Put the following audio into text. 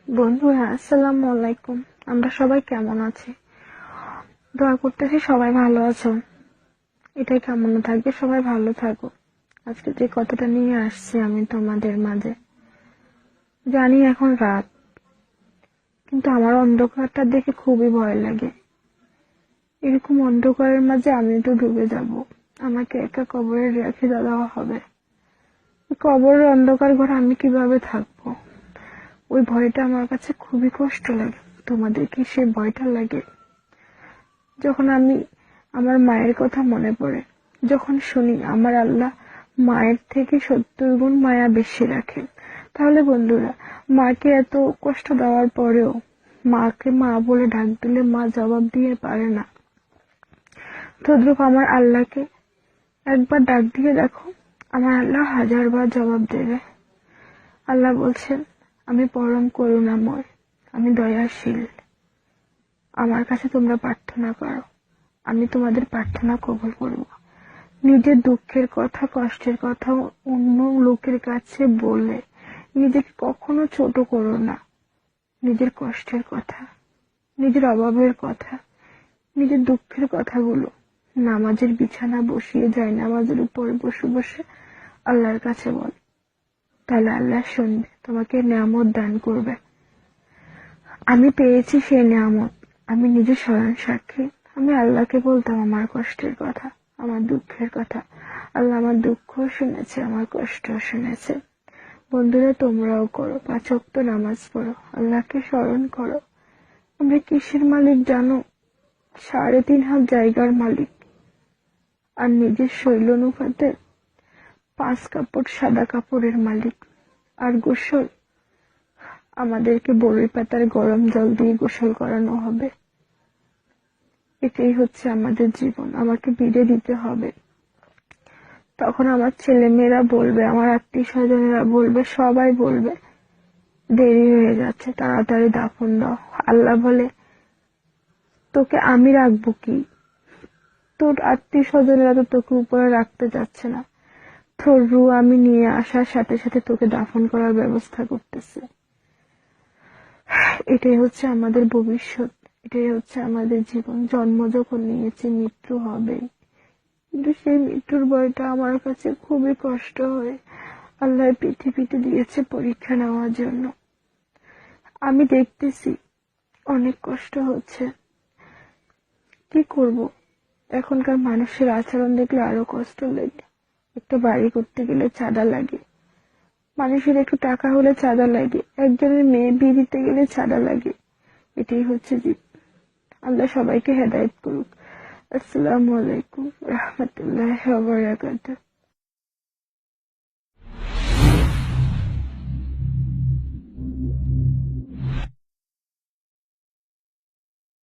বন্ধুরা, আসসালামু আলাইকুম। আমরা সবাই কেমন আছি? দোয়া করতেছি সবাই ভালো আছো। এটাই কামনা থাকবে, সবাই ভালো থাকো। আজকে যে কথাটা নিয়ে আসছি আমি তোমাদের মাঝে, জানি এখন রাত, কিন্তু আমার অন্ধকারটা দেখে খুবই ভয় লাগে। এরকম অন্ধকারের মাঝে আমি তো ডুবে যাব, আমাকে একা কবরে রেখে দেওয়া হবে। কবরের অন্ধকার ঘরে আমি কিভাবে থাকবো? ওই ভয়টা আমার কাছে খুবই কষ্ট লাগে। তোমাদের কি সেই ভয়টা লাগে? যখন আমি আমার মায়ের কথা মনে পড়ে, যখন শুনি আমার আল্লাহ মায়ের থেকে 70 গুণ মায়া বেশি রাখেন, তাহলে বন্ধুরা, মাকে এত কষ্ট দেওয়ার পরেও মাকে মা বলে ডাক দিলে মা জবাব দিয়ে পারে না। তদ্রূপ আমার আল্লাহকে একবার ডাক দিয়ে দেখো, আমার আল্লাহ 1000বার জবাব দেবে। আল্লাহ বলছেন, আমি পরম করুণাময়, আমি দয়াশীল। আমার কাছে তোমরা প্রার্থনা করো, আমি তোমাদের প্রার্থনা কবুল করব। নিজের দুঃখের কথা, কষ্টের কথা অন্য লোকের কাছে বলে নিজেকে কখনো ছোট করো না। নিজের কষ্টের কথা, নিজের অভাবের কথা, নিজের দুঃখের কথাগুলো নামাজের বিছানা বসিয়ে যায়, নামাজের উপরে বসে বসে আল্লাহর কাছে বল। তাহলে আল্লাহ শুনবে, তোমাকে নিয়ামত দান করবে। আমি পেয়েছি সেই নিয়ামত, আমি নিজে স্বয়ং সাক্ষী। আমি আল্লাহকে বলতাম আমার কষ্টের কথা, আমার দুঃখের কথা। আল্লাহ আমার দুঃখ শুনেছে, আমার কষ্ট শুনেছে। বন্ধুরা, তোমরাও করো, 5 ওয়াক্ত নামাজ পড়ো, আল্লাহকে স্মরণ করো। আমরা কিসের মালিক জানো? 3.5 হাত জায়গার মালিক। আর নিজের শৈল অনুপাতে 5 কাপড় সাদা কাপড়ের মালিক। আর গোসল, আমাদেরকে বড়ই পাতার গরম জল দিয়ে গোসল করানো হবে। এটাই হচ্ছে আমাদের জীবন, আমাকে বিদে দিতে হবে। তখন আমার ছেলেমেয়েরা বলবে, আমার আত্মীয় স্বজনেরা বলবে, সবাই বলবে দেরি হয়ে যাচ্ছে, তাড়াতাড়ি দাফন দাও। আল্লাহ বলে, তোকে আমি রাখবো কি? তোর আত্মীয় স্বজনেরা তো তোকে উপরে রাখতে যাচ্ছে না। তোর রু আমি নিয়ে আসার সাথে সাথে তোকে দাফন করার ব্যবস্থা করতেছে। এটাই হচ্ছে আমাদের ভবিষ্যৎ, এটাই হচ্ছে আমাদের জীবন। জন্ম যখন নিয়েছি, মৃত্যু হবেই, কিন্তু সেই মৃত্যুর ভয়টা আমার কাছে খুবই কষ্ট হয়। আল্লাহ পৃথিবীতে দিয়েছে পরীক্ষা নেওয়ার জন্য। আমি দেখতেছি অনেক কষ্ট হচ্ছে, কি করব? এখনকার মানুষের আচরণ দেখলে আরো কষ্ট লাগে। একটা বাড়ি করতে গেলে চাঁদা লাগে, মানুষের একটু টাকা হলে চাঁদা লাগে, একজনের মেয়ে বিয়ে দিতে গেলে চাঁদা লাগে। এটাই হচ্ছে জীবন। আল্লাহ সবাইকে হেদায়েত করুক। আসসালামু আলাইকুম রাহমাতুল্লাহি ওয়া বারাকাতুহু।